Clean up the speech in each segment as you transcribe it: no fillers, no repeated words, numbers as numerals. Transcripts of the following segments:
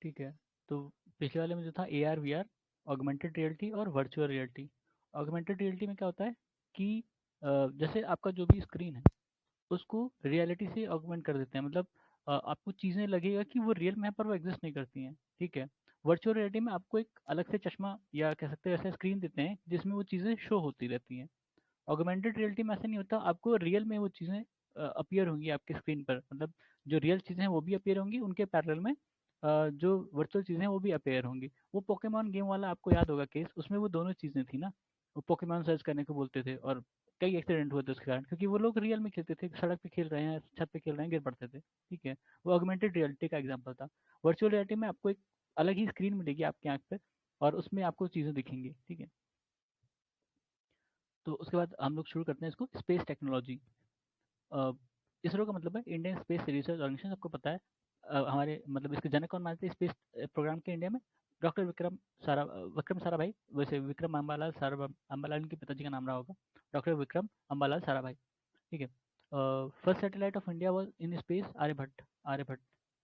ठीक है। तो पिछले वाले में जो था AR VR, ऑगमेंटेड रियलिटी और वर्चुअल रियलिटी। ऑगमेंटेड रियलिटी में क्या होता है कि जैसे आपका जो भी स्क्रीन है उसको रियलिटी से ऑगमेंट कर देते हैं, मतलब आपको चीज़ें लगेगा कि वो रियल में है पर वो एग्जिस्ट नहीं करती हैं। ठीक है। वर्चुअल रियलिटी में आपको एक अलग से चश्मा या कह सकते हैं ऐसा स्क्रीन देते हैं जिसमें वो चीज़ें शो होती रहती हैं। ऑगमेंटेड रियलिटी में ऐसा नहीं होता, आपको रियल में वो चीज़ें अपीयर होंगी आपकी स्क्रीन पर, मतलब जो रियल चीज़ें हैं वो भी अपीयर होंगी, उनके पैरेलल में जो वर्चुअल चीज़ें हैं वो भी अपीयर होंगी। वो पोकेमॉन गेम वाला आपको याद होगा केस, उसमें वो दोनों चीज़ें थी ना। वो पोकेमॉन सर्च करने को बोलते थे और कई एक्सीडेंट हुए थे उसके कारण, क्योंकि वो लोग रियल में खेलते थे, सड़क पे खेल रहे हैं, छत पे खेल रहे हैं, गिर पड़ते थे। ठीक है। वो ऑगमेंटेड रियलिटी का एग्जाम्पल था। वर्चुअल रियलिटी में आपको एक अलग ही स्क्रीन मिलेगी आपकी आँख पे और उसमें आपको चीज़ें दिखेंगी। ठीक है। तो उसके बाद हम लोग शुरू करते हैं इसको, स्पेस टेक्नोलॉजी। इसरो का मतलब है इंडियन स्पेस रिसर्च ऑर्गेनाइजेशन, आपको पता है। हमारे मतलब इसके जनक कौन मानते हैं स्पेस प्रोग्राम के इंडिया में? डॉक्टर विक्रम साराभाई। वैसे विक्रम अम्बालाल सारा अम्बालाल इनके पिताजी का नाम रहा होगा। डॉक्टर विक्रम अम्बालाल साराभाई। ठीक है। First satellite of India was in space Aryabhata. Aryabhata.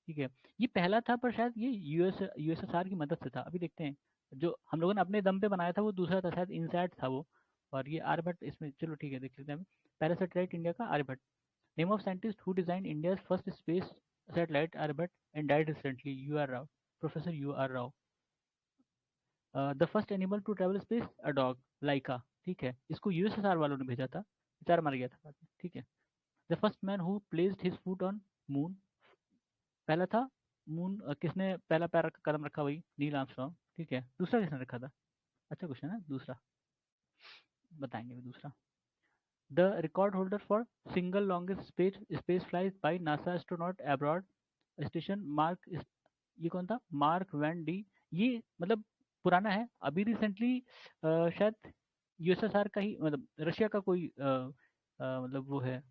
ठीक है। ये पहला था पर शायद ये यूएसएसआर की मदद से था, अभी देखते हैं। जो हम लोगों ने अपने दम पे बनाया था वो दूसरा था, शायद इनसैट था वो। और ये आर्यभट्ट इसमें, चलो ठीक है, देख लेते हैं। पहला सैटेलाइट इंडिया का Aryabhata. Name of scientist who designed India's first space satellite Aryabhat and died recently. U.R. Rao. Professor U.R. Rao. The first animal to travel space, a dog. Laika. ठीक है। इसको यूएसएसआर वालों ने भेजा था, बेचारा मर गया था बाद में। ठीक है। The first man who placed his foot on moon. पहला था मून, किसने पहला पैर कदम रखा? वही नील आर्मस्ट्रॉन्ग। ठीक है। दूसरा किसने रखा था? अच्छा क्वेश्चन है, दूसरा बताएंगे भी दूसरा। The record holder for single longest space flight by NASA astronaut abroad station Mark, ये कौन था? Mark Vande. ये मतलब पुराना है, अभी रिसेंटली शायद यूएसएसआर का ही, मतलब रशिया का कोई मतलब वो है,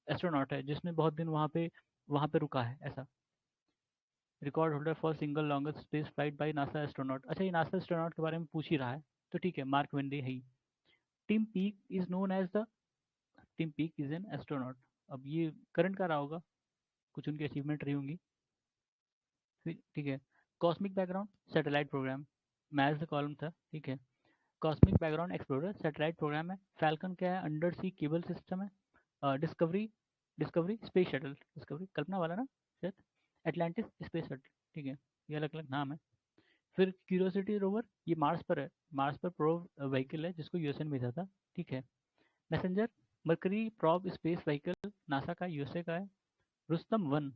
एस्ट्रोनॉट है जिसने बहुत दिन वहाँ पे रुका है ऐसा। Record holder for single longest space flight by NASA astronaut. अच्छा, ये नासा एस्ट्रोनॉट के बारे में पूछ ही रहा है, तो ठीक है, मार्क वेंडे है ही। Tim Peake is known as the, Tim Peake is an astronaut. अब ये करंट का रहा होगा, कुछ उनकी अचीवमेंट रही होंगी। फिर ठीक है। Cosmic background satellite programme, math का कॉलम था। ठीक है। Cosmic background explorer satellite programme है। फैल्कन क्या है? अंडर सी केबल सिस्टम है। Discovery, Discovery space shuttle, Discovery Kalpana वाला ना शायद। Atlantis space shuttle. ठीक है। ये अलग अलग नाम है। फिर क्यूरियोसिटी रोवर, ये मार्स पर है, मार्स पर प्रोब व्हीकल है जिसको यूएसए ने भेजा था। ठीक है। Messenger Mercury probe space vehicle, NASA का, यूएसए का है। Rustom one,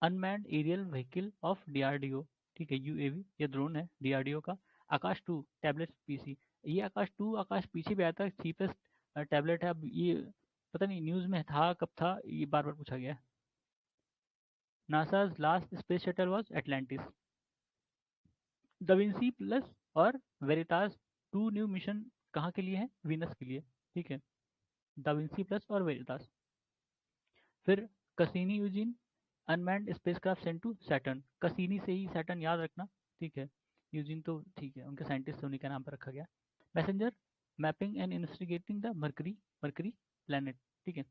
unmanned aerial vehicle of DRDO. ठीक है, यूएवी, ये ड्रोन है डीआरडीओ का। आकाश टू टैबलेट पीसी, ये आकाश टू, आकाश पीछे भी आया था, चीपेस्ट टैबलेट है। अब ये पता नहीं न्यूज़ में था कब था, ये बार बार पूछा गया है। NASA's last space shuttle was Atlantis. DAVINCI plus और वेरिटास, टू न्यू मिशन कहाँ के लिए है? वीनस के लिए। ठीक है। डाविंसी प्लस और वेरिटास। फिर Cassini Huygens, unmanned spacecraft sent to Saturn. Cassini से ही सैटर्न याद रखना। ठीक है। यूजिन तो ठीक है, उनके साइंटिस्ट उन्हीं का नाम पर रखा गया। Messenger mapping and investigating the mercury, mercury planet. ठीक है।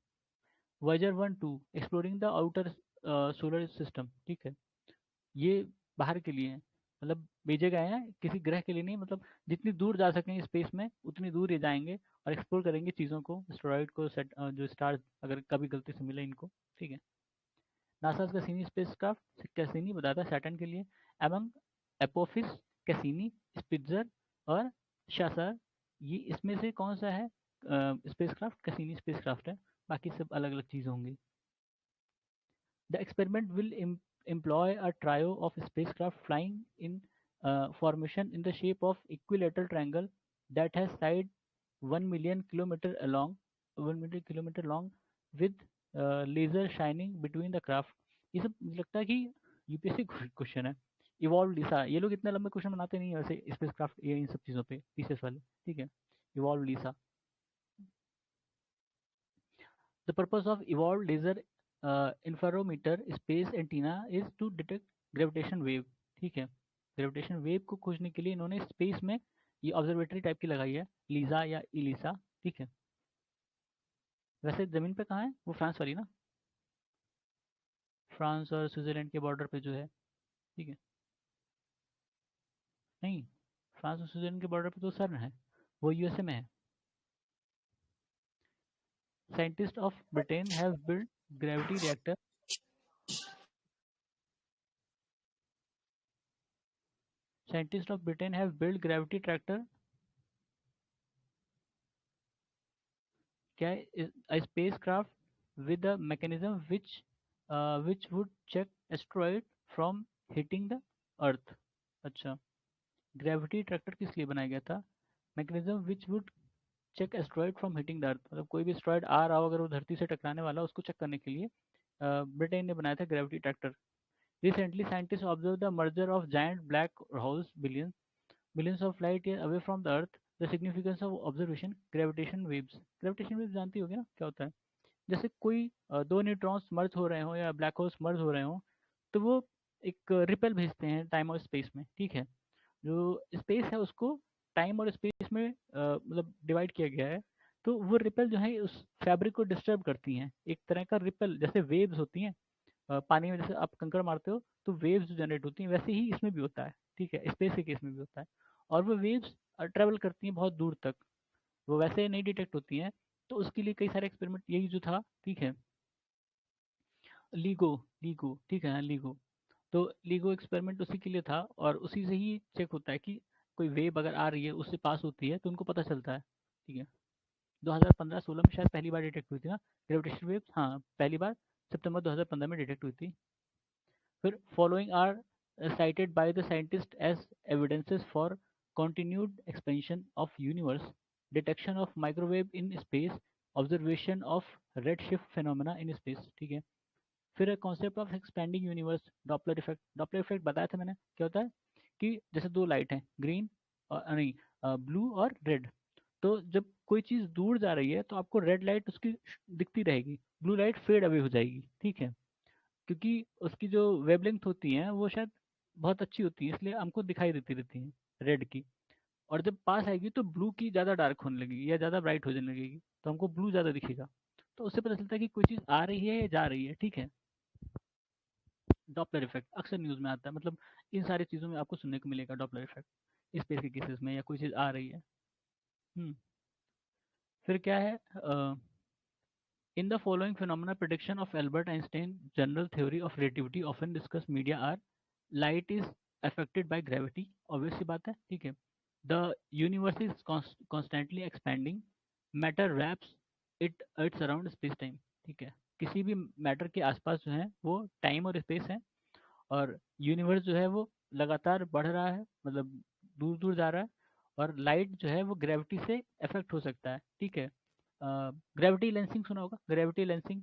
Voyager 1-2 exploring the outer solar system. ठीक है। ये बाहर के लिए है, मतलब भेजे गए हैं, किसी ग्रह के लिए नहीं, मतलब जितनी दूर जा सकें स्पेस में उतनी दूर ये जाएंगे और एक्सप्लोर करेंगे चीज़ों को, एस्टेरॉइड को, जो स्टार अगर कभी गलती से मिले इनको। ठीक है। नासा कैसिनी स्पेसक्राफ्ट, कैसिनी बताता है सैटर्न के लिए। एमंग एपोफिस, कैसिनी, स्पिट्जर और शासर, ये इसमें से कौन सा है स्पेसक्राफ्ट? कैसिनी स्पेसक्राफ्ट है, बाकी सब अलग अलग चीज़ होंगी। The experiment will employ a trio of spacecraft flying in formation in the shape of equilateral triangle that has side 1 million kilometer along, 1 million kilometer long, with laser shining between the craft। ये सब मुझे लगता है कि UPSC question है। Evolve लिसा, ये लोग इतने लंबे क्वेश्चन बनाते नहीं है वैसे स्पेसक्राफ्ट, ये इन सब चीज़ों पे पीसेस वाले। ठीक है। Evolve Lisa. The purpose of evolved laser interferometer space antenna is to detect gravitation wave। ठीक है। ग्रेविटेशन वेव को खोजने के लिए इन्होंने स्पेस में ये ऑब्जर्वेटरी टाइप की लगाई है, लीजा या इलिसा। ठीक है। वैसे जमीन पे कहाँ है वो? फ्रांस वाली ना, फ्रांस और स्विट्जरलैंड के बॉर्डर पे जो है। ठीक है। नहीं, फ्रांस और स्विट्जरलैंड के बॉर्डर पे तो सर्न है, वो यूएसए में है। Scientist of Britain have build gravity reactor. Scientist of Britain have build gravity tractor, क्या है, spacecraft with a mechanism which would check asteroid from hitting the earth. अच्छा, ग्रेविटी ट्रैक्टर किस लिए बनाया गया था? Mechanism which would check asteroid from hitting the earth, मतलब कोई भी एस्ट्रॉइड आ रहा हो अगर वो धरती से टकराने वाला उसको चेक करने के लिए ब्रिटेन ने बनाया था gravity tractor. Recently scientist observe the merger of giant black holes billions of light year away from the earth. The significance of observation gravitation waves. Gravitation waves जानती होगी ना क्या होता है? जैसे कोई दो न्यूट्रॉन्स मर्ज हो रहे हो या ब्लैक होल्स मर्ज हो रहे हो, तो वो एक रिपेल भेजते हैं टाइम और स्पेस में, ठीक है। जो स्पेस है उसको टाइम और स्पेस में मतलब डिवाइड किया गया है। तो वो रिपेल जो है उस फैब्रिक को डिस्टर्ब करती हैं, एक तरह का रिपेल, जैसे वेव्स होती हैं पानी में, जैसे आप कंकड़ मारते हो तो वेव्स जो जनरेट होती हैं, वैसे ही इसमें भी होता है, ठीक है, स्पेस के केस में भी होता है। और वो वेव्स ट्रेवल करती हैं बहुत दूर तक, वो वैसे नहीं डिटेक्ट होती हैं। तो उसके लिए कई सारे एक्सपेरिमेंट, यही जो था, ठीक है, लीगो, लीगो, ठीक है, हाँ लीगो। तो लीगो एक्सपेरिमेंट उसी के लिए था, और उसी से ही चेक होता है कि कोई वेव अगर आ रही है उससे पास होती है तो उनको पता चलता है, ठीक है। 2015-16 में शायद पहली बार डिटेक्ट हुई थी ना ग्रेविटेशन वेव्स, हाँ पहली बार सितंबर 2015 में डिटेक्ट हुई थी। फिर following are cited by the scientist as evidences for continued expansion of universe, detection of microwave in space, observation of redshift phenomena in space, ठीक है। फिर concept of expanding universe, Doppler effect. Doppler effect बताया था मैंने, क्या होता है कि जैसे दो लाइट हैं, ग्रीन और नहीं, ब्लू और रेड। तो जब कोई चीज़ दूर जा रही है तो आपको रेड लाइट उसकी दिखती रहेगी, ब्लू लाइट फेड अवे हो जाएगी, ठीक है, क्योंकि उसकी जो वेवलेंथ होती है वो शायद बहुत अच्छी होती है, इसलिए हमको दिखाई देती रहती है रेड की। और जब पास आएगी तो ब्लू की ज़्यादा डार्क होने लगेगी या ज़्यादा ब्राइट हो जाने लगेगी, तो हमको ब्लू ज़्यादा दिखेगा। तो उससे पता चलता है कि कोई चीज़ आ रही है या जा रही है, ठीक है। डॉपलर इफेक्ट अक्सर न्यूज़ में आता है, मतलब इन सारी चीज़ों में आपको सुनने को मिलेगा डॉपलर इफेक्ट, स्पेस के केसेस में या कोई चीज़ आ रही है। हम्म। फिर क्या है, in the following phenomena prediction of Albert Einstein general theory of relativity often discuss media are, light is affected by gravity, obvious सी बात है, ठीक है। The universe is constantly expanding, matter wraps its around space time, ठीक है। किसी भी matter के आसपास जो है वो टाइम और स्पेस है, और यूनिवर्स जो है वो लगातार बढ़ रहा है, मतलब दूर दूर जा रहा है। और लाइट जो है वो ग्रेविटी से अफेक्ट हो सकता है, ठीक है। ग्रेविटी लेंसिंग सुना होगा, ग्रेविटी लेंसिंग।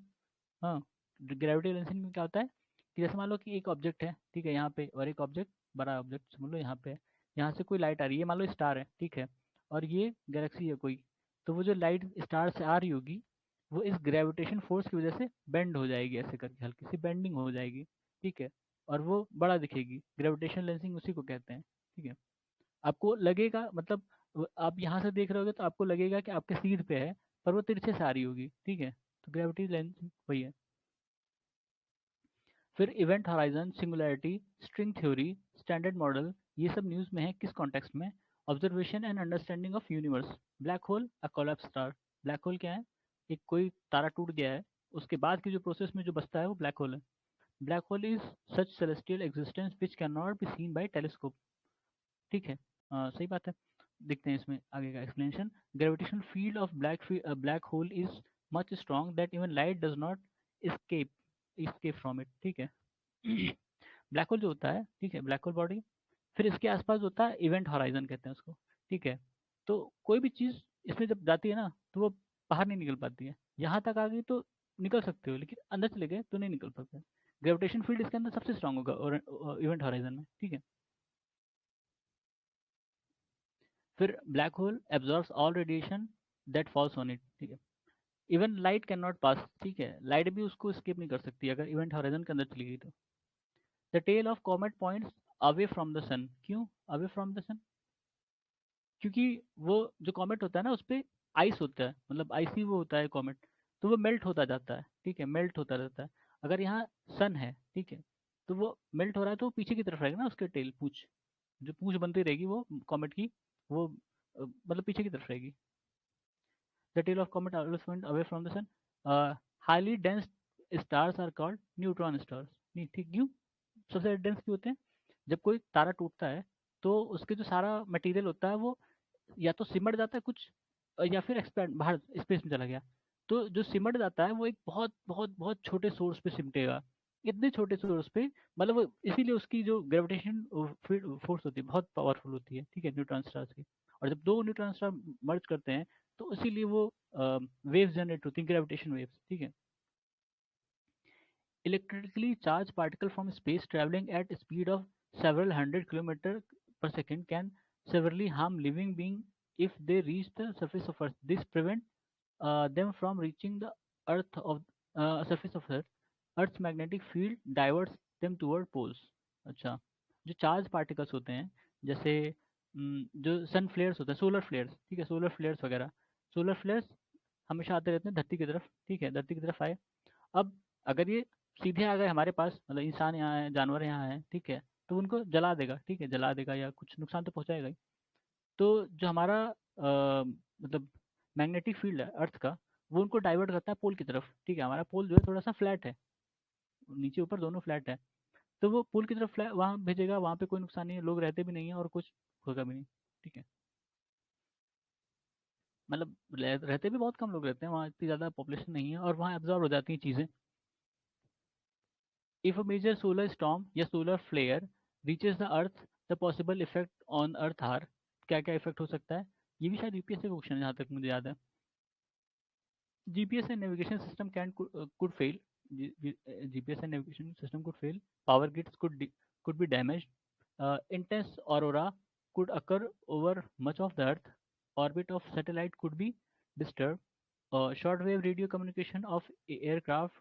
हाँ, ग्रेविटी लेंसिंग में क्या होता है कि जैसे मान लो कि एक ऑब्जेक्ट है, ठीक है, यहाँ पे, और एक ऑब्जेक्ट, बड़ा ऑब्जेक्ट समझ लो यहाँ पे है, यहाँ से कोई लाइट आ रही है, मान लो स्टार है, ठीक है, और ये गैलेक्सी है कोई। तो वो जो लाइट स्टार से आ रही होगी वो इस ग्रेविटेशन फोर्स की वजह से बेंड हो जाएगी, ऐसे करके हल्की सी बेंडिंग हो जाएगी, ठीक है। और वो बड़ा दिखेगी, ग्रेविटेशन लेंसिंग उसी को कहते हैं, ठीक है। आपको लगेगा, मतलब आप यहाँ से देख रहे होगे तो आपको लगेगा कि आपके सीध पे है, पर वो तिरछे से आ रही होगी, ठीक है। तो ग्रेविटी लेंसिंग वही है। फिर event horizon, singularity, string theory, standard model, ये सब न्यूज़ में है किस कॉन्टेक्स्ट में? Observation and understanding of universe, black hole, a collapse star. Black hole क्या है? एक कोई तारा टूट गया है, उसके बाद की जो प्रोसेस में जो बचता है वो ब्लैक होल है। Black hole is such celestial existence which can not be seen by telescope, ठीक है। सही बात है। देखते हैं इसमें आगे का explanation. Gravitational field of black hole is much strong that even light does not escape escape from it, ठीक है। ब्लैक होल जो होता है, ठीक है, ब्लैक होल बॉडी, फिर इसके आसपास होता है इवेंट हॉराइजन कहते हैं उसको, ठीक है। तो कोई भी चीज़ इसमें जब जाती है ना तो वो बाहर नहीं निकल पाती है, यहाँ तक आ गई तो निकल सकते हो, लेकिन अंदर चले गए तो नहीं निकल पाते। ग्रेविटेशन फील्ड इसके अंदर सबसे स्ट्रांग होगा और इवेंट हॉराइजन में, ठीक है। फिर black hole absorbs all radiation that falls on it, ठीक है। Even light can not pass, ठीक है, लाइट भी उसको स्किप नहीं कर सकती अगर इवेंट हॉराइजन के अंदर चली गई तो। The tail of comet points away from the sun, क्यों अवे फ्रॉम द सन? क्योंकि वो जो कॉमेट होता है ना उस पर आइस होता है, मतलब आइसी वो होता है कॉमेट, तो वो मेल्ट होता जाता है, ठीक है, मेल्ट होता रहता है। अगर यहाँ सन है, ठीक है, तो वो मेल्ट हो रहा है तो वो पीछे की तरफ रहेगा ना, उसके टेल पूंछ, जो पूंछ बनती रहेगी वो कॉमेट की, वो मतलब पीछे की तरफ रहेगी। The tail of comet always point away from the sun. Highly dense stars are called neutron stars. नहीं ठीक, क्यों सबसे डेंस क्यों होते हैं? जब कोई तारा टूटता है तो उसके जो सारा मटेरियल होता है वो या तो सिमट जाता है कुछ, या फिर एक्सपैंड बाहर स्पेस में चला गया। तो जो सिमट जाता है वो एक बहुत बहुत बहुत छोटे सोर्स पे सिमटेगा, इतने छोटे सोर्स पे, मतलब इसीलिए उसकी जो ग्रेविटेशन फोर्स होती है बहुत पावरफुल होती है, ठीक है, न्यूट्रॉन स्टार्स की। और जब दो न्यूट्रॉन स्टार मर्ज करते हैं तो इसीलिए वो वेव्स जनरेट होती है, ग्रेविटेशन वेव्स, ठीक है। Electrically charged particle from space traveling at a speed of several hundred kilometers per second can severely harm living being if they reach the surface of Earth. This prevent them from reaching the Earth of surface of Earth. Earth's magnetic field diverts them toward poles. अच्छा, जो charge particles होते हैं, जैसे जो सन फ्लेयर्स होते हैं, solar flares, ठीक है, सोलर फ्लेयर्स वगैरह, सोलर फ्लेयर्स हमेशा आते रहते हैं धरती की तरफ, ठीक है, धरती की तरफ आए। अब अगर ये सीधे आ गए हमारे पास, मतलब इंसान यहाँ है, जानवर यहाँ है, ठीक है, तो उनको जला देगा, ठीक है, जला देगा या कुछ नुकसान तो पहुंचाएगा ही। तो जो हमारा मतलब मैग्नेटिक फील्ड है अर्थ का, वो उनको डाइवर्ट करता है पोल की तरफ, ठीक है, हमारा पोल जो है थोड़ा सा फ्लैट है, नीचे ऊपर दोनों फ्लैट है, तो वो पोल की तरफ फ्लैट वहाँ भेजेगा, वहाँ पे कोई नुकसान नहीं है, लोग रहते भी नहीं है और कुछ होगा भी नहीं, ठीक है। मतलब रहते भी बहुत कम लोग रहते हैं वहाँ, इतनी ज़्यादा पॉपुलेशन नहीं है, और वहाँ एब्जॉर्ब हो जाती हैं चीज़ें। If a major solar storm या solar flare reaches the earth, the possible effect on earth are, क्या क्या इफेक्ट हो सकता है? ये भी शायद यूपीएससी का क्वेश्चन है जहाँ तक मुझे याद है। GPS and navigation system can could fail, GPS and navigation system could fail, power grids could be damaged, intense aurora could occur over much of the earth, orbit of satellite could be disturbed, shortwave radio communication of aircraft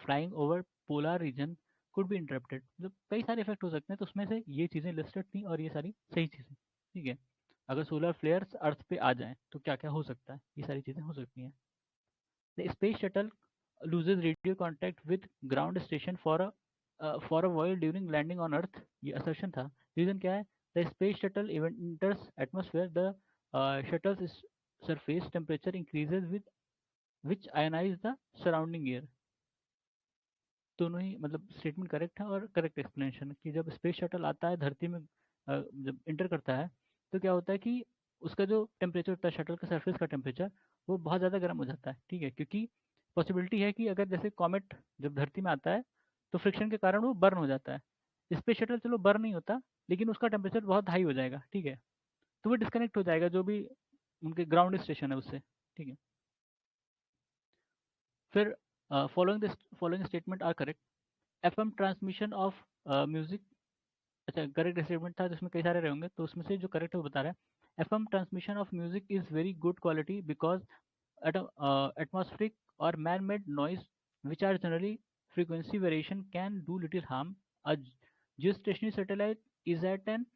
flying over polar region could be interrupted। मतलब कई सारे effect हो सकते हैं, तो उसमें से ये चीज़ें लिस्टेड थी और ये सारी सही चीज़ें, ठीक है। अगर सोलर फ्लेयर्स अर्थ पे आ जाएं तो क्या क्या हो सकता है, ये सारी चीज़ें हो सकती हैं। The space shuttle loses radio contact with ground station for a while during landing on earth, ये assertion था। रीजन क्या है? The space shuttle enters atmosphere, the shuttle's surface temperature increases with which ionize the surrounding air। दोनों ही मतलब statement correct है और correct explanation कि जब स्पेस शटल आता है धरती में, जब इंटर करता है तो क्या होता है कि उसका जो टेम्परेचर होता है, शटल का सरफेस का टेम्परेचर, वो बहुत ज़्यादा गर्म हो जाता है, ठीक है, क्योंकि पॉसिबिलिटी है कि अगर जैसे कॉमेट जब धरती में आता है तो फ्रिक्शन के कारण वो बर्न हो जाता है। स्पेस शटल चलो बर्न नहीं होता, लेकिन उसका टेम्परेचर बहुत हाई हो जाएगा, ठीक है, तो वो डिस्कनेक्ट हो जाएगा जो भी उनके ग्राउंड स्टेशन है उससे, ठीक है। फिर following statement are correct. FM transmission of music, अच्छा करेक्ट स्टेटमेंट था जिसमें कई सारे रहेंगे, तो उसमें से जो करेक्ट है वो बता रहा है। FM transmission of music is very good quality because atmospheric और man made noise which are generally frequency variation can do little harm. A geostationary satellite is at an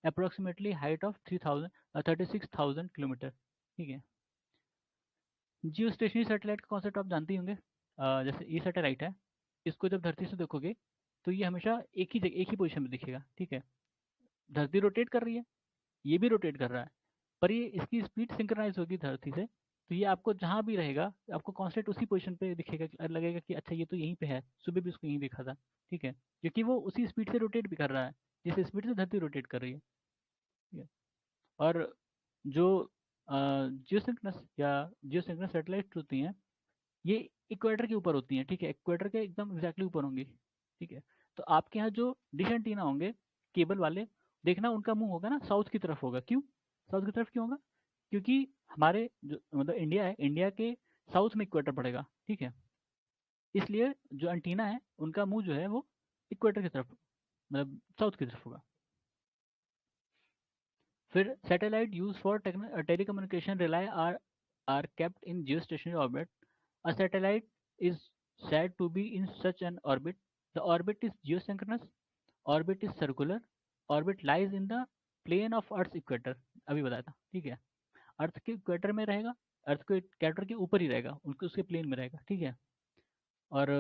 approximately height of 36,000 kilometre, ठीक है। जियो stationery satellite का concept आप जानते ही होंगे। जैसे ये satellite है, इसको जब धरती से देखोगे तो ये हमेशा एक ही जगह एक ही पोजीशन में दिखेगा, ठीक है। धरती रोटेट कर रही है, ये भी रोटेट कर रहा है, पर ये इसकी स्पीड सिंक्रोनाइज होगी धरती से, तो ये आपको जहाँ भी रहेगा आपको कांस्टेंट उसी पोजीशन पे दिखेगा, लगेगा कि अच्छा ये तो यहीं पे है, सुबह भी उसको यहीं देखा था, ठीक है, क्योंकि वो उसी स्पीड से रोटेट भी कर रहा है जिस स्पीड से धरती रोटेट कर रही है, ठीक है। और जो जियोसिंक्रोनस सैटेलाइट होती हैं, ये इक्वेटर के ऊपर होती हैं, ठीक है, इक्वेटर के एकदम एग्जैक्टली ऊपर होंगी, ठीक है। तो आपके यहाँ जो डिश एंटीना होंगे केबल वाले, देखना उनका मुंह होगा ना साउथ की तरफ होगा। क्यों साउथ की तरफ क्यों होगा? क्योंकि हमारे जो मतलब इंडिया है, इंडिया के साउथ में इक्वेटर पड़ेगा, ठीक है, इसलिए जो एंटीना है उनका मुंह जो है वो इक्वेटर की तरफ, मतलब साउथ की तरफ होगा। फिर satellite use for telecommunication rely are kept in geostationary orbit. A satellite is said to be in such an orbit. The orbit is geosynchronous, orbit is circular, orbit lies in the plane of Earth's equator। अभी बताया था, ठीक है, अर्थ के equator में रहेगा, अर्थ के equator के ऊपर ही रहेगा, उनके उसके प्लेन में रहेगा, ठीक है। और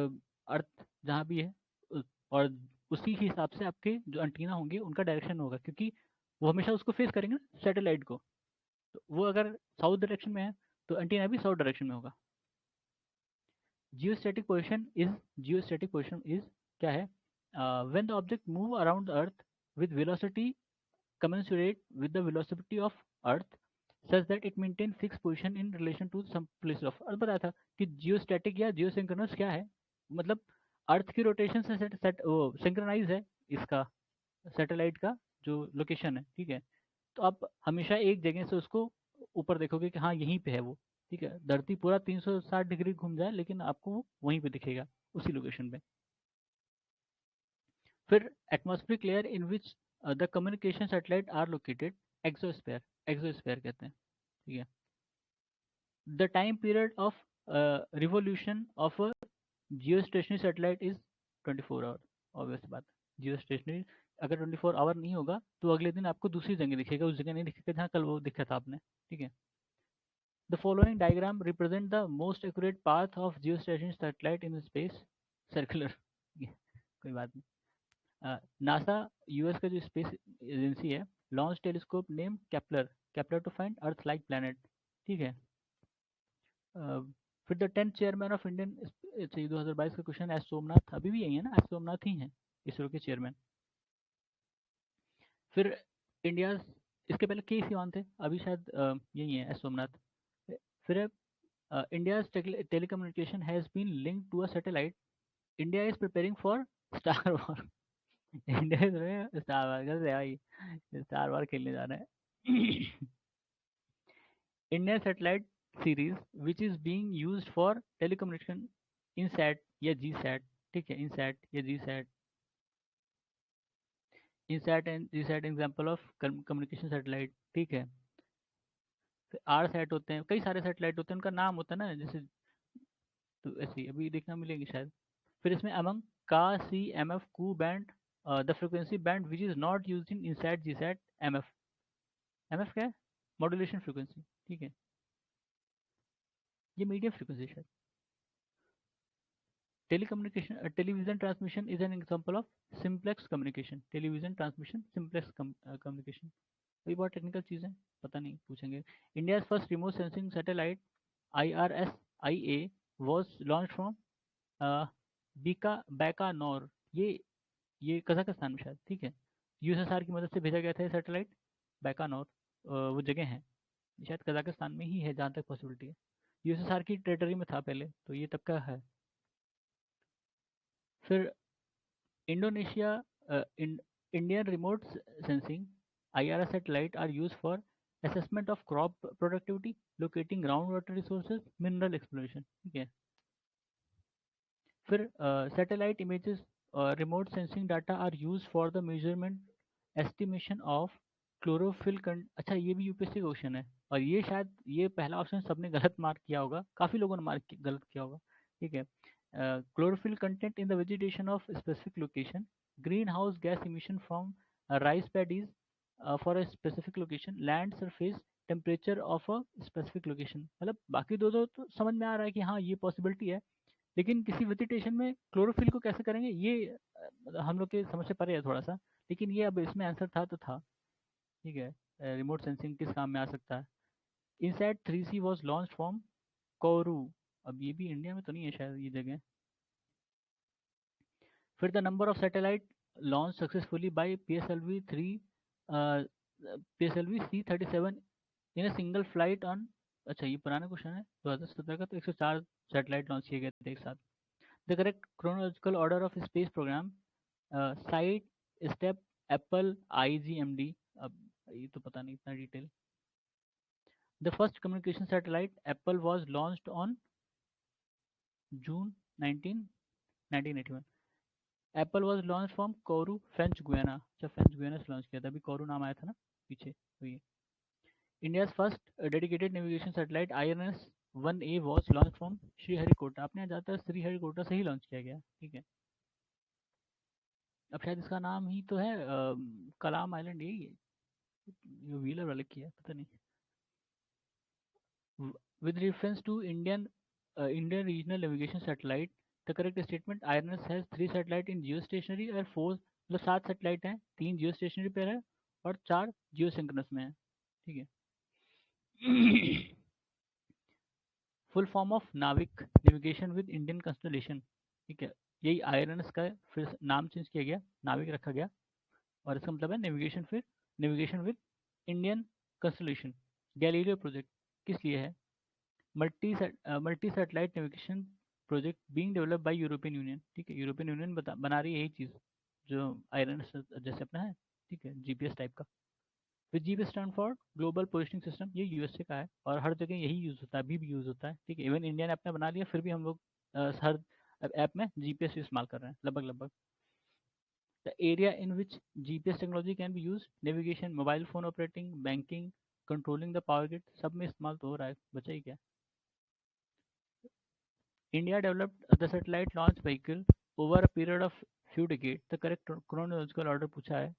अर्थ जहाँ भी है और उसी के हिसाब से आपके जो एंटीना होंगे उनका डायरेक्शन होगा, क्योंकि वो हमेशा उसको फेस करेंगे ना, सैटेलाइट को। तो वो अगर साउथ डायरेक्शन में है तो एंटीना भी साउथ डायरेक्शन में होगा। जियोस्टैटिक पोजिशन इज, जियोस्टैटिक पोजिशन इज क्या है? When the object move around the earth with velocity commensurate with the velocity of earth such that it maintain fixed position in relation to some place of earth। बताया था कि जियोस्टैटिक या geosynchronous क्या है, मतलब अर्थ की रोटेशन से सेट सेट वो सिंक्रोनाइज है इसका सैटेलाइट का जो लोकेशन है, ठीक है। तो आप हमेशा एक जगह से उसको ऊपर देखोगे कि हाँ यहीं पे है वो, ठीक है। धरती पूरा 360 डिग्री घूम जाए लेकिन आपको वो वहीं पे दिखेगा, उसी लोकेशन पे। फिर atmospheric layer in which the communication satellite are located, exosphere, exosphere कहते हैं, ठीक है। The time period of revolution of a geostationary satellite is 24 hour. Obvious बात है, जियोस्टेशनरी अगर 24 आवर नहीं होगा तो अगले दिन आपको दूसरी जगह दिखेगा, उस जगह नहीं दिखेगा जहाँ कल वो दिखा था आपने, ठीक है। The following diagram represent the most accurate path of geostationary satellite in space, circular, कोई बात नहीं। नासा, यूएस का जो स्पेस एजेंसी है, launch telescope name Kepler, Kepler to find earth like planet, ठीक है। फिर the 10th chairman of Indian, अच्छा ये 2022 का क्वेश्चन, एस सोमनाथ, अभी भी यही है ना, एस सोमनाथ ही हैं इसरो के चेयरमैन। फिर इंडिया, इसके पहले के सिवान थे, अभी शायद यही है एस सोमनाथ। फिर India telecommunication has been linked to a satellite, India is preparing for star war. India is star war कर रहे भाई, स्टार वॉर खेलने जा रहे हैं। Indian satellite series which is being used for telecommunication, INSAT या GSAT, ठीक है, इन सैट या GSAT. INSAT and GSAT example of communication satellite, ठीक है। फिर आर सैट होते हैं, कई सारे सैटेलाइट होते हैं, उनका नाम होता है ना जैसे, तो ऐसे ही अभी देखना मिलेंगे शायद। फिर इसमें अमंग का C M F Ku band, the frequency band which is not use in INSAT GSAT M F, M F क्या है? मॉड्यूलेशन फ्रिक्वेंसी, ठीक है, ये मीडियम फ्रिक्वेंसी शायद। Telecommunication, television transmission is an example of simplex communication, television transmission simplex communication. ये बहुत technical चीज़ है, पता नहीं, पूछेंगे। India first remote sensing satellite IRSIA was launched from बीका बैकानोर, ये कजाकिस्तान में शायद, ठीक है। यूएसएसआर की मदद से भेजा गया था ये सैटेलाइट, बैकानोर वो जगह है, शायद कजाकिस्तान में ही है जहाँ तक पॉसिबिलिटी है। यूएसएसआर की टेरिटरी में था पहले, तो ये तब का है। फिर Indonesia, Indian remote sensing IRS satellite are used for assessment of crop productivity, locating groundwater resources, mineral exploration, ठीक है। फिर satellite images, remote sensing data are use for the measurement estimation of chlorophyll, अच्छा ये भी UPSC question है, और ये शायद ये पहला ऑप्शन सबने गलत मार्क किया होगा, काफ़ी लोगों ने गलत किया होगा, ठीक है। Chlorophyll content in the vegetation of specific location, green house gas emission from rice paddies for a specific location, land surface temperature of a specific location. मतलब बाकी दो तो समझ में आ रहा है कि हाँ ये पॉसिबिलिटी है, लेकिन किसी वेजिटेशन में क्लोरोफिल को कैसे करेंगे ये हम लोग के समझ से परे है थोड़ा सा, लेकिन ये अब इसमें आंसर था तो था, ठीक है। रिमोट सेंसिंग किस काम में आ सकता है? INSAT 3C was launch from Kourou, अब ये भी इंडिया में तो नहीं है शायद ये जगह। फिर the number of satellite launch successfully by PSLV-3, PSLV C-37 in a single flight on, अच्छा ये पुराना क्वेश्चन है, 2017 का, तो 104 सैटेलाइट लॉन्च किए गए थे एक साथ। The correct chronological order of space program, SITE, STEP, APPLE, IGMD, अब ये तो पता नहीं इतना detail. The first communication satellite APPLE was launched on June 19 1981। APPLE was launch from Kourou, French Guiana, अच्छा फ्रेंच गुयाना से लॉन्च किया था, अभी कोरू नाम आया था ना पीछे, तो ये। India first dedicated navigation satellite INS-1A was launch from Sriharikota, आपने ज़्यादातर श्रीहरिकोटा से ही लॉन्च किया गया, ठीक है। अब शायद इसका नाम ही तो है कलाम आइलैंड, यही है जो व्हीलर वाले की है, पता नहीं। With reference to Indian regional navigation satellite, the correct statement, INS has 3 satellite in Jio stationery और 4, मतलब 7 सैटेलाइट हैं, 3 जियो स्टेशनरी पे है और 4 जियो सिंक्रोनस में है। ठीक है। फुल फॉर्म ऑफ नाविक, नेविगेशन विद इंडियन कंस्टलेशन। ठीक है, यही आईएनएस का फिर नाम चेंज किया गया, नाविक रखा गया, और इसका मतलब है नेविगेशन, फिर navigation with Indian constellation. Galileo project किस लिए है? Multi satellite navigation project being developed by European union. ठीक है, यूरोपियन यूनियन बना रही है यही चीज़ जो आईआरएनएस जैसे अपना है। ठीक है, जीपीएस टाइप का। फिर GPS stand for global positioning system, ये यूएसए का है और हर जगह यही यूज़ होता है, अभी भी यूज़ होता है। ठीक है, इवन इंडिया ने अपना बना लिया, फिर भी हम लोग हर ऐप में जीपीएस इस्तेमाल कर रहे हैं लगभग लगभग। The area in which GPS technology can be use, navigation, mobile phone operating, banking, controlling the power grid, सब में इस्तेमाल तो हो रहा है, बचा ही क्या। India developed the satellite launch vehicle over a period of few decades. The correct chronological order पूछा है।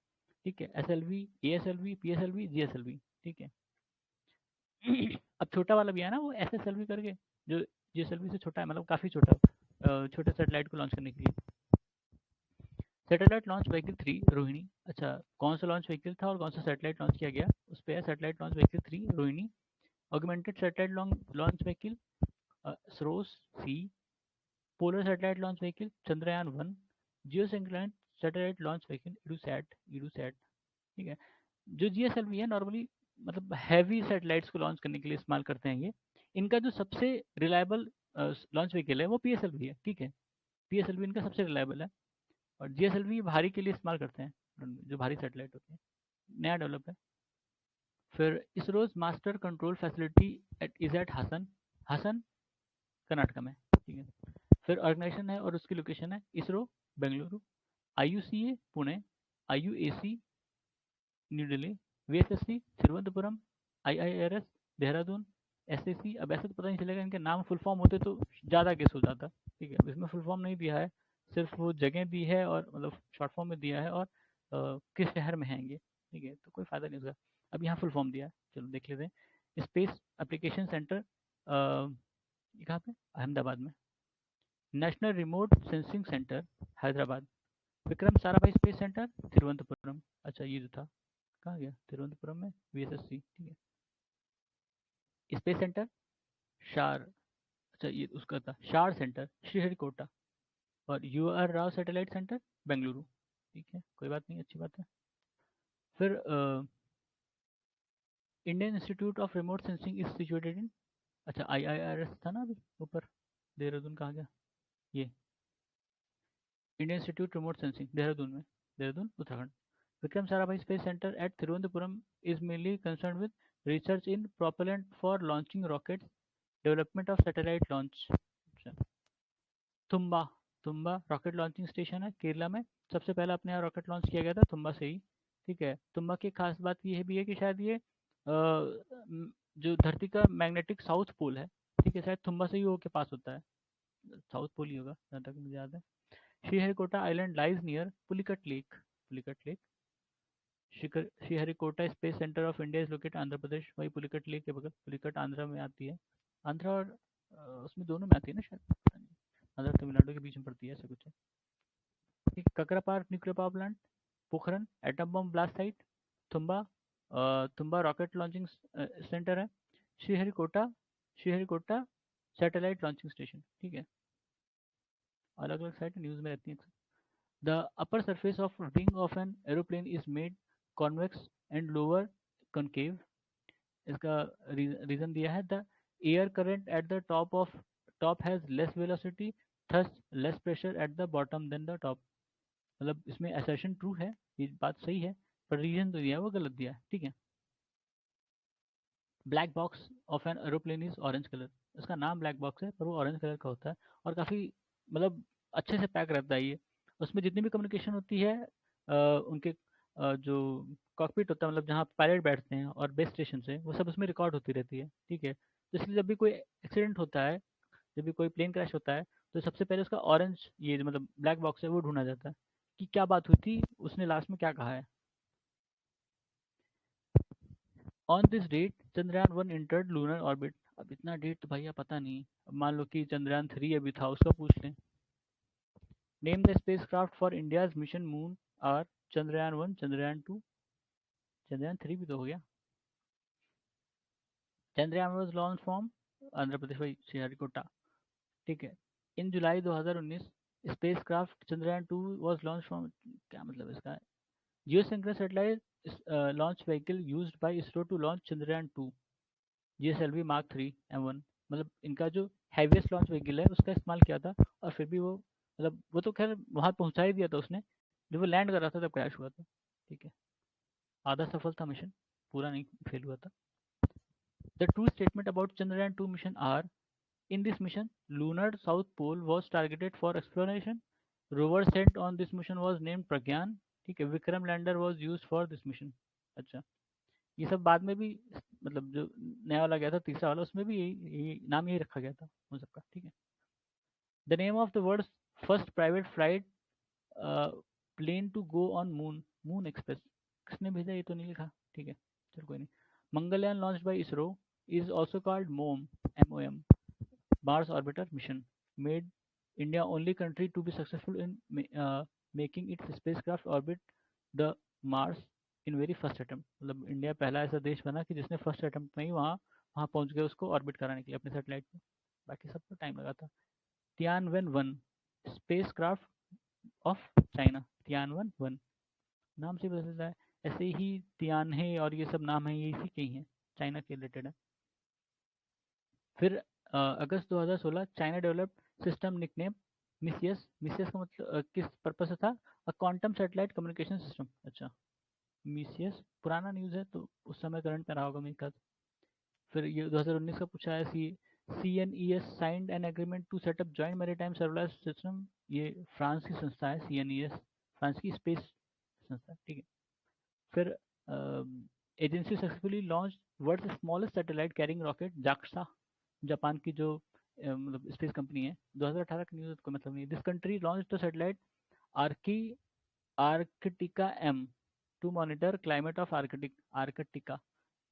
ठीक है, SLV, ASLV, PSLV, GSLV। ठीक है। अब छोटा वाला भी है ना, वो SSLV करके, जो GSLV से छोटा है, मतलब काफ़ी छोटा, छोटे सैटेलाइट को लॉन्च करने के लिए। Satellite launch vehicle 3 Rohini. अच्छा, कौन सा लॉन्च व्हीकल था और कौन सा सैटेलाइट लॉन्च किया गया उस पर है। Satellite launch vehicle 3 Rohini. Augmented satellite launch vehicle SROSS C. Polar satellite launch vehicle Chandrayaan 1। Geosynchronize satellite launch vehicle EDUSAT. ठीक है, जो जीएसएलवी है नॉर्मली मतलब हैवी सैटेलाइट्स को लॉन्च करने के लिए इस्तेमाल करते हैं ये। इनका जो सबसे रिलायबल लॉन्च व्हीकल है वो पीएसएलवी है। ठीक है, पीएसएलवी इनका सबसे रिलायबल है, और जीएसएलवी भारी के लिए इस्तेमाल करते हैं, जो भारी सैटेलाइट होती है, नया डेवलप है। फिर ISRO's master control facility is at Hassan, Hassan Karnataka में। ठीक है, फिर ऑर्गेनाइजेशन है और उसकी लोकेशन है ISRO Bengaluru, IUCA Pune, IUAC New Delhi, VSSC Thiruvananthapuram, IIRS Dehradun, SAC. अब ऐसे तो पता नहीं चलेगा, इनके नाम फुल फॉर्म होते तो ज़्यादा गेस हो जाता। ठीक है, इसमें फुल फॉर्म नहीं दिया है, सिर्फ वो जगह दी है और मतलब शॉर्ट फॉर्म में दिया है और किस शहर में हैं ये। ठीक है, तो कोई फ़ायदा नहीं उसका। अब यहाँ फुल फॉर्म दिया है, चलो देख लेते हैं। स्पेस एप्लीकेशन सेंटर कहाँ पे? अहमदाबाद में। National remote sensing centre Hyderabad. Vikram Sarabhai space centre Thiruvananthapuram. अच्छा, ये जो था कहाँ गया, तिरुवनंतपुरम में वीएसएससी। ठीक है, स्पेस सेंटर शार, अच्छा ये उसका था शार सेंटर श्रीहरिकोटा, और U R Rao satellite centre Bengaluru. ठीक है, कोई बात नहीं, अच्छी बात है। फिर Indian Institute of Remote Sensing is situated in, अच्छा आईआईआरएस था ना अभी ऊपर, देहरादून कहाँ गया ये, Indian institute remote sensing Dehradun में, Dehradun Uttarakhand. Vikram Sarabhai space centre at Thiruvananthapuram is mainly concern with research in propellant for launching rockets, development of satellite launch. Thumba, Thumba rocket launching station है केरला में। सबसे पहला अपने यहाँ रॉकेट लॉन्च किया गया था तुम्बा से ही। ठीक है, तुम्बा की खास बात ये भी है कि शायद ये जो धरती का मैग्नेटिक साउथ पोल है, ठीक है, शायद तुम्बा से ही वो के पास होता है, साउथ पोल ही होगा जहाँ तक मुझे याद है। Sriharikota island lies near Pulicat lake, Pulicat lake. Sriharikota space centre of India is located Andhra Pradesh, वही पुलिकट लेक के बगल, पुलिकट आंध्र में आती है। आंध्र और उसमें दोनों में आती है ना शायद, पता नहीं। आंध्र तमिलनाडु के बीच में पड़ती है, ऐसा कुछ है। ठीक, Kakrapar nuclear power plant, Pokhran atom bomb blast site, Thumba, Thumba rocket launching centre है, Sriharikota, Sriharikota satellite launching station. ठीक है, अलग अलग साइट न्यूज़ में रहती है। The upper surface of wing of an aeroplane is made convex and lower concave. इसका रीजन दिया है, the air current at the top has less velocity, thus less pressure at the bottom than the top। मतलब इसमें assertion true है, ये बात सही है, पर रीजन तो दिया है वो गलत दिया है। ठीक है, black box of an aeroplane is orange colour. इसका नाम ब्लैक बॉक्स है पर वो ऑरेंज कलर का होता है, और काफ़ी मतलब अच्छे से पैक रहता है ये। उसमें जितनी भी कम्युनिकेशन होती है उनके जो कॉकपिट होता है, मतलब जहाँ पायलट बैठते हैं और बेस स्टेशन से, वो सब उसमें रिकॉर्ड होती रहती है। ठीक है, तो इसलिए जब भी कोई एक्सीडेंट होता है, जब भी कोई प्लेन क्रैश होता है, तो सबसे पहले उसका ऑरेंज ये जो मतलब ब्लैक बॉक्स है वो ढूंढा जाता है कि क्या बात हुई थी, उसने लास्ट में क्या कहा है। On this date Chandrayaan 1 entered lunar orbit. अब इतना डेट तो भैया पता नहीं, अब मान लो कि चंद्रयान 3 अभी था, उसका पूछ लें। Name the spacecraft for India's mission moon are Chandrayaan 1, Chandrayaan 2, Chandrayaan 3 भी तो हो गया। Chandrayaan was launch from Andhra Pradesh भाई श्रीहरिकोटा, ठीक है। In July 2019 spacecraft Chandrayaan 2 was launch from, क्या मतलब इसका है, geosynchronous satellite launch vehicle used by ISRO to launch Chandrayaan 2 GSLV Mark 3 M1। मतलब इनका जो हैवीएस्ट लॉन्च व्हीकल है उसका इस्तेमाल किया था, और फिर भी वो मतलब वो तो खैर वहां पहुंचा ही दिया था उसने, जब वो लैंड कर रहा था तब क्रैश हुआ था, ठीक है। आधा सफल था मिशन, पूरा नहीं फेल हुआ था। The true statement about Chandrayaan 2 mission are, in this mission, lunar south pole was targeted for exploration. Rover sent on this mission was named Pragyan. ठीक है, Vikram lander was used for this mission। अच्छा, ये सब बाद में भी, मतलब जो नया वाला गया था तीसरा वाला, उसमें भी यही नाम यही रखा गया था उन सबका, ठीक है। The name of the world first private flight plane to go on moon, moon express, किसने भेजा ये तो नहीं लिखा, ठीक है, चलो कोई नहीं। Mangalyaan launch by ISRO is also called मोम, MOM, Mars Orbiter mission, made India only country to be successful in making its spacecraft orbit the Mars in very first attempt। मतलब इंडिया पहला ऐसा देश बना कि जिसने फर्स्ट अटेम्प्ट में ही वहाँ वहाँ पहुँच गया उसको ऑर्बिट कराने के लिए अपने सैटेलाइट को, बाकी सबको टाइम लगा था। Tianwen-1 spacecraft of China, Tianwen-1 नाम से पता चलता है, ऐसे ही तियानहे और ये सब नाम है, ये इसी के ही हैं, चाइना के रिलेटेड है। फिर अगस्त 2016 China developed system nickname Micius, Micius का मतलब किस पर्पस से था, a quantum satellite communication system. अच्छा, मिसियस पुराना न्यूज़ है तो उस समय करंट में रहा होगा मेरे ख्याल। फिर ये 2019 का पूछा है, CNES signed an agreement to setup joint maritime surveillance system. ये फ्रांस की संस्था है CNES, फ्रांस की स्पेस संस्था, ठीक है। फिर agency successfully launch world's smallest satellite carrying rocket JAXA, Japan की जो मतलब स्पेस कंपनी है। 2018 की न्यूज़ को मतलब नहीं। This country launch the satellite आर्की Arktika M to monitor climate of Arktika,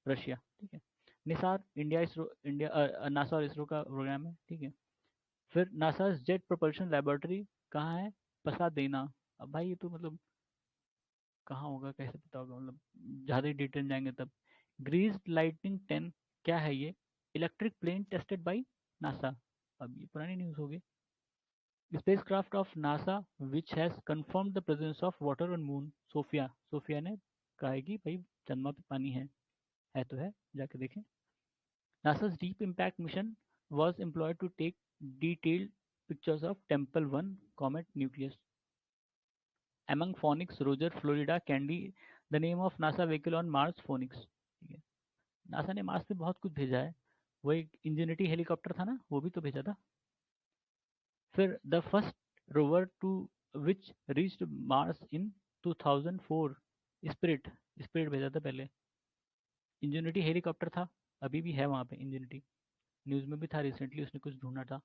Russia, ठीक है। NISAR India ISRO, India NASA और इसरो का प्रोग्राम है, ठीक है। फिर नासा जेट प्रोपल्शन लेबोरेटरी कहाँ है, पसादेना। अब भाई ये तो मतलब कहाँ होगा, कैसे पता होगा, मतलब ज़्यादा ही डिटेल जाएंगे तब। ग्रीज लाइटनिंग 10 क्या है ये, electric plane tested by NASA. अब ये पुरानी न्यूज़ होगी। Spacecraft of NASA which has confirmed the presence of water on moon, SOFIA, SOFIA ने कहा है कि भाई चंद्रमा पे पानी है तो है, जाके देखें। NASA's deep impact mission was employed to take detailed pictures of Tempel 1 comet nucleus. Among Phoenix, Roger, Florida, Candy, the name of NASA vehicle on Mars, Phoenix। ठीक है, नासा ने मार्स पे बहुत कुछ भेजा है, वो एक इंजेनिटी हेलीकॉप्टर था ना, वो भी तो भेजा था। फिर the first rover to which reached Mars in 2004, Spirit, Spirit भेजा था पहले। इंजेनिटी हेलीकॉप्टर था, अभी भी है वहाँ पे इंजेनिटी, न्यूज़ में भी था रिसेंटली, उसने कुछ ढूंढा था।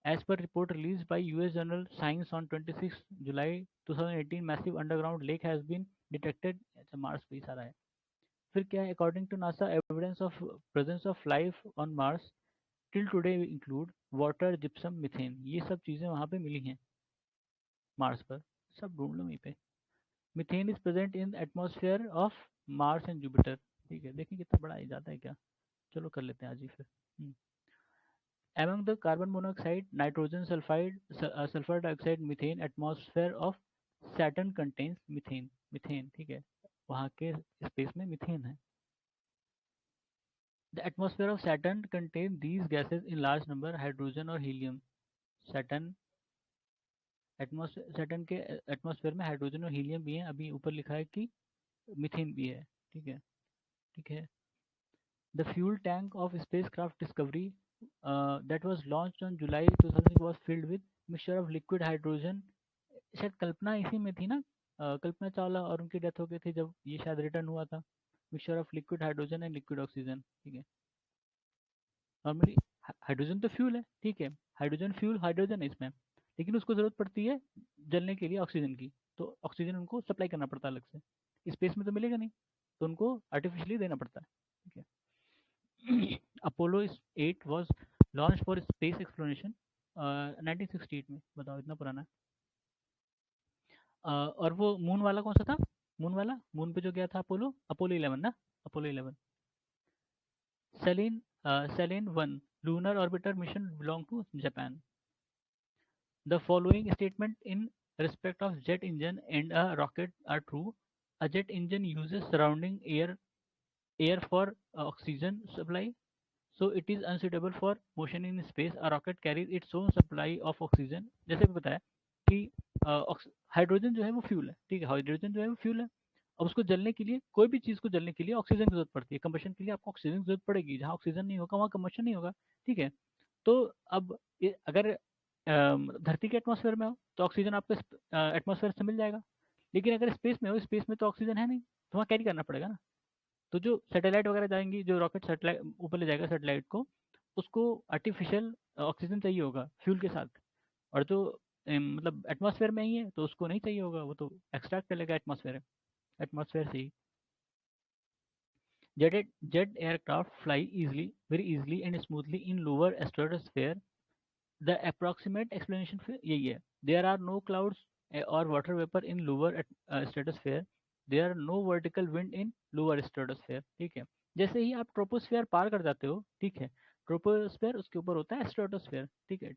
As per report released by US journal Science on 26 July 2018, massive underground lake has been detected। अच्छा, मार्स पे ही सारा है। फिर क्या है, according to NASA evidence of presence of life on Mars till today include water, gypsum, methane. ये सब चीज़ें वहाँ पे मिली हैं मार्स पर, सब ढूंढ लो वहीं पे। Methane is present in atmosphere of Mars and Jupiter, ठीक है। देखिए कितना बड़ा है, जाता है क्या, चलो कर लेते हैं आज ही फिर। Among the carbon monoxide, nitrogen sulfide, sulfur dioxide, methane, atmosphere of Saturn contains methane, methane, ठीक है, वहाँ के स्पेस में मीथेन है। The atmosphere of Saturn contains these gases in large number, hydrogen और हीलियम। सैटर्न सैटर्न के atmosphere में hydrogen और हीलियम भी हैं, अभी ऊपर लिखा है कि मीथेन भी है, ठीक है, ठीक है। The fuel tank of spacecraft Discovery that was launched on July 2000 was filled with mixture of liquid hydrogen। शायद कल्पना इसी में थी ना, कल्पना चावला और उनकी डेथ हो गई थी जब ये शायद रिटर्न हुआ था। Mixture of liquid hydrogen and liquid oxygen, ठीक है। नॉर्मली हाइड्रोजन तो फ्यूल है, ठीक है, हाइड्रोजन फ्यूल, हाइड्रोजन है इसमें, लेकिन उसको जरूरत पड़ती है जलने के लिए ऑक्सीजन की, तो ऑक्सीजन उनको सप्लाई करना पड़ता है अलग से, स्पेस में तो मिलेगा नहीं, तो उनको आर्टिफिशियली देना पड़ता है, ठीक है। Apollo 8 was launched for space exploration 1968 में, बताओ इतना पुराना। और वो मून वाला कौन सा था? मून वाला, मून पे जो गया था अपोलो, अपोलो 11 ना, Apollo 11। SELENE, SELENE 1 lunar orbiter mission belong to Japan. The following statement in respect of jet engine and a rocket are true. A jet engine uses surrounding air for oxygen supply, so it is unsuitable for motion in space. A rocket carries its own supply of oxygen. जैसे भी बताया कि hydrogen जो है वो fuel है, ठीक है, हाइड्रोजन जो है वो फ्यूल है। अब उसको जलने के लिए, कोई भी चीज़ को जलने के लिए ऑक्सीजन की जरूरत पड़ती है, कंबशन के लिए आपको ऑक्सीजन की जरूरत पड़ेगी, जहाँ ऑक्सीजन नहीं होगा वहाँ कंबशन नहीं होगा, ठीक है। तो अब अगर धरती के एटमॉस्फेयर में हो तो ऑक्सीजन आपको एटमॉस्फेयर से मिल जाएगा, लेकिन अगर स्पेस में हो, स्पेस में तो ऑक्सीजन है नहीं, तो वहाँ कैरी करना पड़ेगा ना। तो जो सैटेलाइट वगैरह जाएंगी, जो रॉकेट सैटेलाइट ऊपर ले जाएगा सैटेलाइट को, उसको आर्टिफिशियल ऑक्सीजन चाहिए होगा फ्यूल के साथ। और जो मतलब एटमॉस्फेयर में ही है तो उसको नहीं चाहिए होगा, वो तो एक्सट्रैक्ट कर लेगा एटमॉस्फेयर, एटमॉस्फेयर से ही। Jet aircraft fly easily, very easily and smoothly in lower stratosphere. The approximate explanation यही है, there are no clouds or water vapor in lower stratosphere. There are no vertical wind in lower stratosphere, ठीक है। जैसे ही आप troposphere पार कर जाते हो, ठीक है, ट्रोपोस्फेयर उसके ऊपर होता है स्ट्रेटोस्फेयर, ठीक है,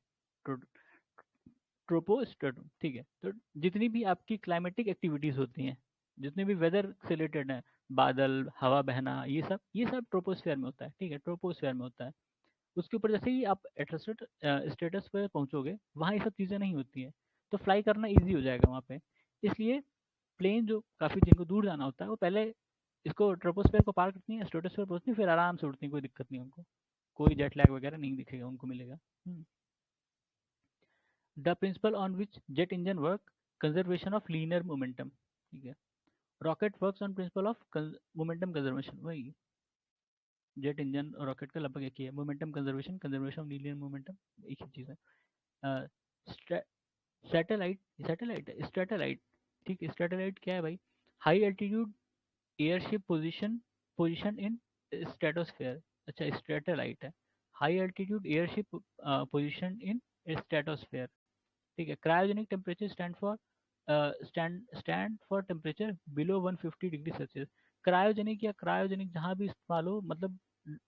ट्रोपोस्फेयर, ठीक है। तो जितनी भी आपकी क्लाइमेटिक एक्टिविटीज होती हैं, जितने भी वेदर से रिलेटेड हैं, बादल, हवा बहना, ये सब ट्रोपोस्फेयर में होता है, ठीक है, ट्रोपोस्फेयर में होता है। उसके ऊपर जैसे ही आप एटलसट स्टेटस पे पहुंचोगे, वहाँ ये सब चीज़ें नहीं होती हैं, तो फ्लाई करना इजी हो जाएगा वहाँ पे। इसलिए प्लेन जो काफ़ी जिनको दूर जाना होता है, वो पहले इसको ट्रोपोस्फेयर को पार करती हैं, स्टेटोस्फेयर पहुंचती हैं, फिर आराम से उड़ती हैं, कोई दिक्कत नहीं उनको, कोई जेट लैग वगैरह नहीं दिखेगा उनको, मिलेगा। The principal on which jet engine work, conservation of linear momentum, ठीक है। Rocket works on principle of momentum conservation, वही जेट इंजन और रॉकेट का लगभग एक ही है, momentum conservation, conservation of linear momentum, एक ही चीज़ है। सैटेलाइट, स्ट्रेटेलाइट, ठीक है, स्ट्रेटेलाइट क्या है भाई? High altitude airship position, position in stratosphere. अच्छा, स्ट्रेटेलाइट है, high altitude airship position in stratosphere, ठीक है। Cryogenic temperature stand for temperature below 150 degree Celsius. Cryogenic या क्रायोजेनिक जहाँ भी इस्तेमाल हो, मतलब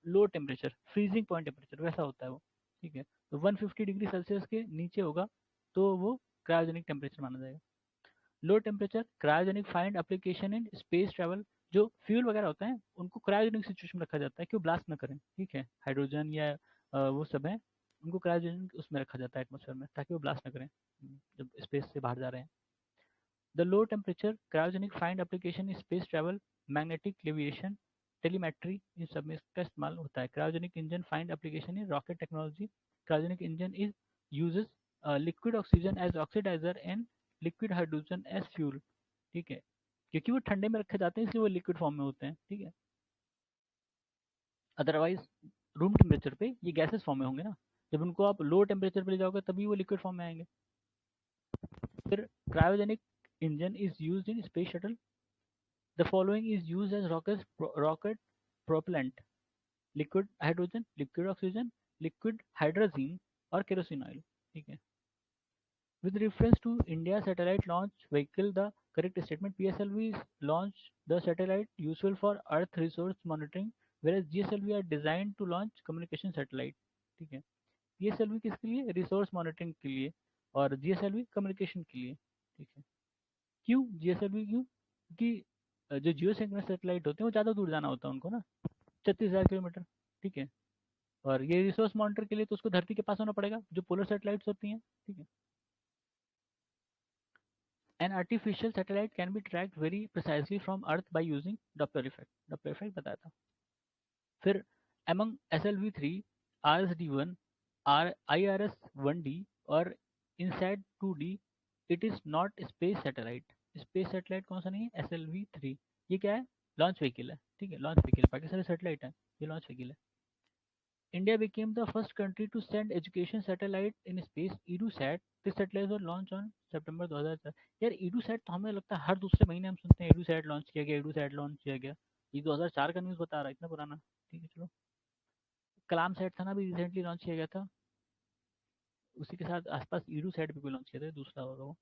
low temperature, freezing point temperature वैसा होता है वो, ठीक है। तो 150 डिग्री सेल्सियस के नीचे होगा तो वो क्रायोजेनिक टेम्परेचर माना जाएगा। लो temperature cryogenic find application in space travel. जो फ्यूल वगैरह होता है उनको क्रायोजेनिक सिचुएशन में रखा जाता है कि वो ब्लास्ट ना करें, ठीक है, हाइड्रोजन या वो सब है, उनको क्रायोजेनिक उसमें रखा जाता है एटमोसफेयर में, ताकि वो ब्लास्ट ना करें जब स्पेस से बाहर जा रहे हैं। The low temperature cryogenic find application in space travel, magnetic levitation, telemetry, इन सब में इसका इस्तेमाल होता है। Cryogenic engine find application in rocket technology. Cryogenic engine is uses liquid oxygen as oxidiser and liquid hydrogen as fuel, ठीक है, क्योंकि वो ठंडे में रखे जाते हैं इसलिए वो लिक्विड फॉर्म में होते हैं, ठीक है। अदरवाइज रूम टेम्परेचर पे ये गैसेस फॉर्म में होंगे ना, जब उनको आप लो टेम्परेचर पे ले जाओगे तभी वो लिक्विड फॉर्म में आएंगे। फिर cryogenic engine is used in space shuttle. The following is used as rocket propellant, liquid hydrogen, liquid oxygen, liquid hydrogen और केरोसिन ऑयल, ठीक है। With reference to India satellite launch vehicle, the correct statement, PSLV is launch the satellite useful for Earth resource monitoring, whereas GSLV are designed to launch communication satellite, ठीक है। PSLV किसके लिए? Resource monitoring के लिए, और GSLV communication के लिए, ठीक है। क्यों GSLV, क्यों? क्योंकि जो जियो सिंक्रोनस सैटेलाइट होते हैं वो ज़्यादा दूर जाना होता है उनको ना, 36,000 किलोमीटर, ठीक है। और ये रिसोर्स मॉनिटर के लिए तो उसको धरती के पास होना पड़ेगा, जो पोलर सैटेलाइट्स होती हैं, ठीक है। An artificial satellite can be tracked very precisely from Earth by using Doppler effect. Doppler effect बताया था। फिर among SLV3, RSD1, IRS1D और INSAT 2D, it is not space satellite. Space satellite कौन सा नहीं है? SLV3। ये क्या है? लॉन्च व्हीकल है, ठीक है, लॉन्च व्हीकल, बाकी सारे सैटेलाइट है, ये लॉन्च व्हीकल है। India became the first country to send education satellite in space, EduSat. This satellite was launched on September 2004। यार EduSat तो हमें लगता है हर दूसरे महीने हम सुनते हैं EduSat लॉन्च किया गया, EduSat लॉन्च किया गया। ये 2004 का न्यूज़ बता रहा है, इतना पुराना, ठीक है चलो। कलाम सेट था ना, अभी रिसेंटली लॉन्च किया गया था, उसी के साथ आसपास EduSat भी कोई लॉन्च किया था, दूसरा होगा वो।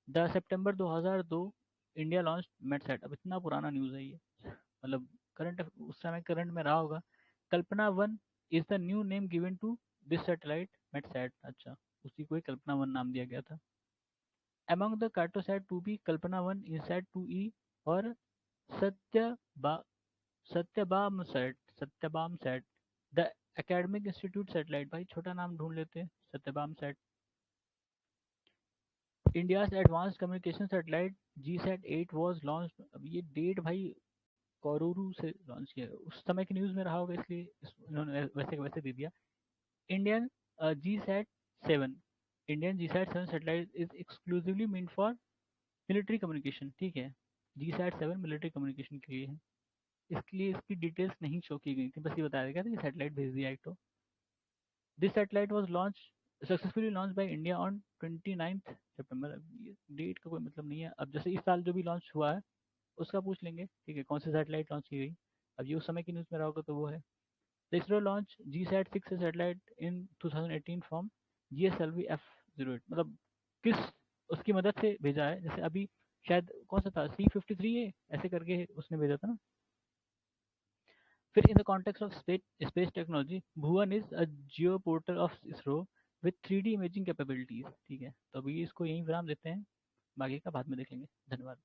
सितंबर 2002 इंडिया लॉन्च मेटसेट। अब इतना पुराना न्यूज़ है ये, मतलब करंट, उस समय करंट में रहा होगा। Kalpana one is the new name given to this satellite MetSat. अच्छा, उसी को ही कल्पना वन नाम दिया गया था। Among the Cartosat 2B, Kalpana one, INSAT 2E और सत्यबा Sathyabama sat. The academic institute satellite, भाई छोटा नाम ढूंढ लेते हैं, Sathyabama sat. India's advanced communication satellite GSAT 8 was launch. अब ये डेट भाई कोरूरू से लॉन्च किया, उस समय की न्यूज़ में रहा होगा, इसलिए इन्होंने वैसे वैसे दे दिया। Indian GSAT 7, Indian GSAT 7 satellite is exclusively mean for military communication. ठीक है, GSAT 7 मिलिट्री कम्युनिकेशन के लिए है, इसलिए इसकी डिटेल्स नहीं शो की गई थी, बस ये बताया गया था कि सैटेलाइट भेज दिया एक तो। This satellite was launch successfully launch by India on 29 सितंबर। अब ये डेट का कोई मतलब नहीं है, अब जैसे इस साल जो भी लॉन्च हुआ है उसका पूछ लेंगे, ठीक है, कौन सी सैटेलाइट लॉन्च की गई। अब ये उस समय की न्यूज़ में रहा होगा तो वो है। ISRO launch GSAT 6 satellite in 2018 from GSLV F08। मतलब किस उसकी मदद से भेजा है, जैसे अभी शायद कौन सा था, C53 है ऐसे करके उसने भेजा था ना। फिर in the context of space technology, Bhuvan is a Jio portal of ISRO with 3D imaging capabilities. ठीक है, तो अभी इसको यहीं विराम देते हैं, बाकी का बाद में देखेंगे। धन्यवाद।